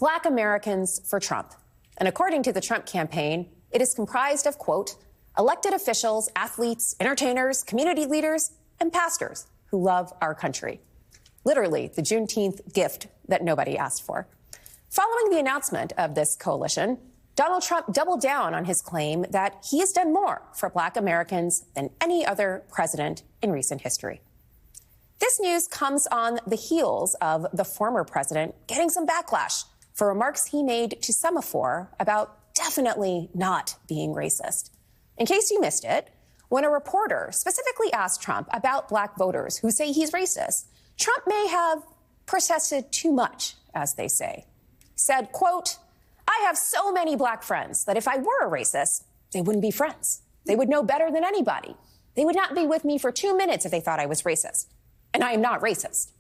Black Americans for Trump. And according to the Trump campaign, it is comprised of, quote, elected officials, athletes, entertainers, community leaders, and pastors who love our country. Literally, the Juneteenth gift that nobody asked for. Following the announcement of this coalition, Donald Trump doubled down on his claim that he has done more for Black Americans than any other president in recent history. This news comes on the heels of the former president getting some backlash for remarks he made to Semaphore about definitely not being racist. In case you missed it, when a reporter specifically asked Trump about Black voters who say he's racist, Trump may have protested too much, as they say. Said, quote, I have so many Black friends that if I were a racist, they wouldn't be friends. They would know better than anybody. They would not be with me for 2 minutes if they thought I was racist. And I am not racist.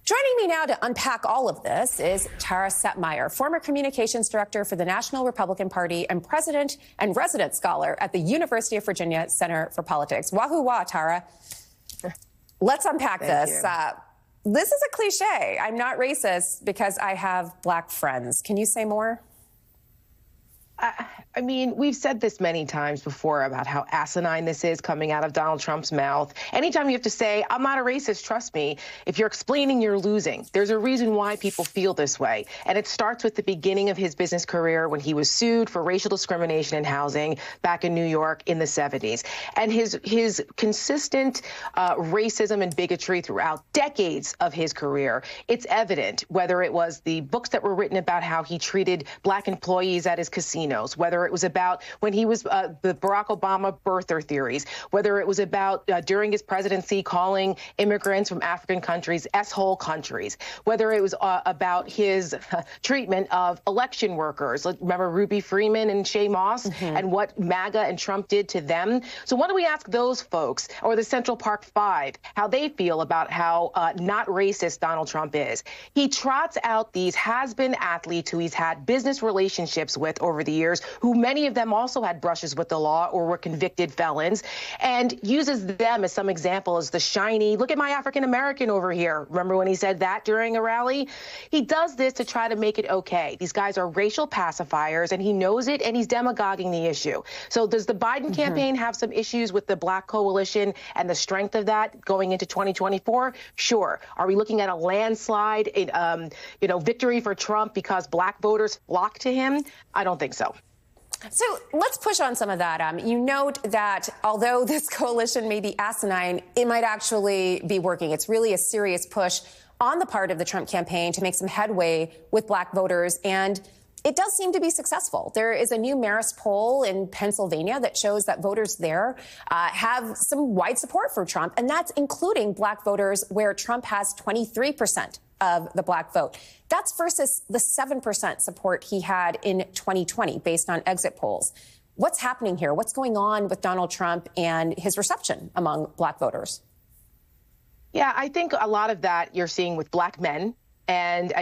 Joining me now to unpack all of this is Tara Setmeyer, former communications director for the National Republican Party and president and resident scholar at the University of Virginia Center for Politics. Wahoo wah, Tara. Let's unpack this. This is a cliche. I'm not racist because I have Black friends. Can you say more? I mean, we've said this many times before about how asinine this is coming out of Donald Trump's mouth. Anytime you have to say, I'm not a racist, trust me, if you're explaining, you're losing. There's a reason why people feel this way. And it starts with the beginning of his business career when he was sued for racial discrimination in housing back in New York in the 70s. And his consistent racism and bigotry throughout decades of his career, it's evident, whether it was the books that were written about how he treated Black employees at his casino, whether it was about when he was the Barack Obama birther theories, whether it was about during his presidency calling immigrants from African countries S-hole countries, whether it was about his treatment of election workers. Remember Ruby Freeman and Shay Moss and what MAGA and Trump did to them? So why don't we ask those folks, or the Central Park Five, how they feel about how not racist Donald Trump is. He trots out these has-been athletes who he's had business relationships with over the years, who many of them also had brushes with the law or were convicted felons, and uses them as some example as the shiny, look at my African American over here. Remember when he said that during a rally? He does this to try to make it okay. These guys are racial pacifiers, and he knows it, and he's demagoguing the issue. So does the Biden campaign have some issues with the Black coalition and the strength of that going into 2024? Sure. Are we looking at a landslide, victory for Trump because Black voters flock to him? I don't think so. So let's push on some of that. You note that although this coalition may be asinine, it might actually be working. It's really a serious push on the part of the Trump campaign to make some headway with Black voters, and it does seem to be successful. There is a new Marist poll in Pennsylvania that shows that voters there have some wide support for Trump, and that's including Black voters where Trump has 23% of the Black vote. That's versus the 7% support he had in 2020 based on exit polls. What's happening here? What's going on with Donald Trump and his reception among Black voters? Yeah, I think a lot of that you're seeing with Black men. And,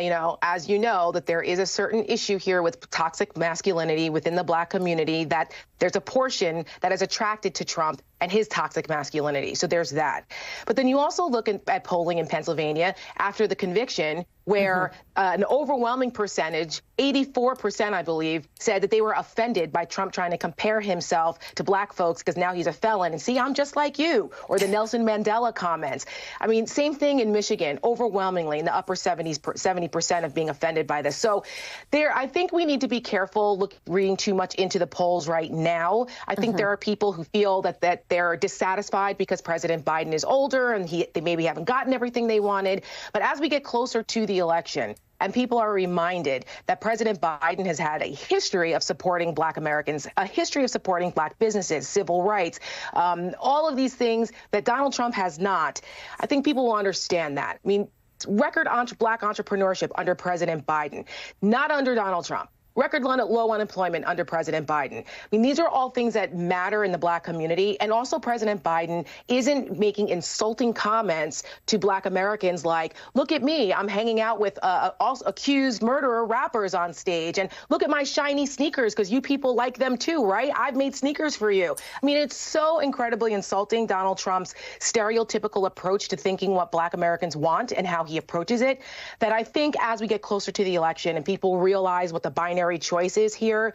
as you know, that there is a certain issue here with toxic masculinity within the Black community, that there's a portion that is attracted to Trump and his toxic masculinity. So there's that. But then you also look at polling in Pennsylvania after the conviction, where an overwhelming percentage, 84%, I believe, said that they were offended by Trump trying to compare himself to Black folks because now he's a felon. And see, I'm just like you. Or the Nelson Mandela comments. I mean, same thing in Michigan, overwhelmingly in the upper 70% of being offended by this. So I think we need to be careful reading too much into the polls right now. I think there are people who feel that they're dissatisfied because President Biden is older and they maybe haven't gotten everything they wanted. But as we get closer to the election, and people are reminded that President Biden has had a history of supporting Black Americans, a history of supporting Black businesses, civil rights, all of these things that Donald Trump has not. I think people will understand that. I mean, record Black entrepreneurship under President Biden, not under Donald Trump. record low unemployment under President Biden. I mean, these are all things that matter in the Black community. And also, President Biden isn't making insulting comments to Black Americans like, look at me, I'm hanging out with accused murderer rappers on stage. And look at my shiny sneakers because you people like them too, right? I've made sneakers for you. I mean, it's so incredibly insulting, Donald Trump's stereotypical approach to thinking what Black Americans want and how he approaches it, that I think as we get closer to the election and people realize what the binary choice is here,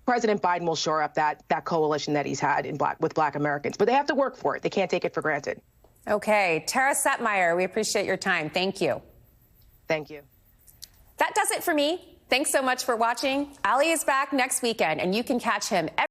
President Biden will shore up that coalition that he's had with Black Americans. But they have to work for it. They can't take it for granted. Okay. Tara Setmeyer, we appreciate your time. Thank you. Thank you. That does it for me. Thanks so much for watching. Ali is back next weekend, and you can catch him every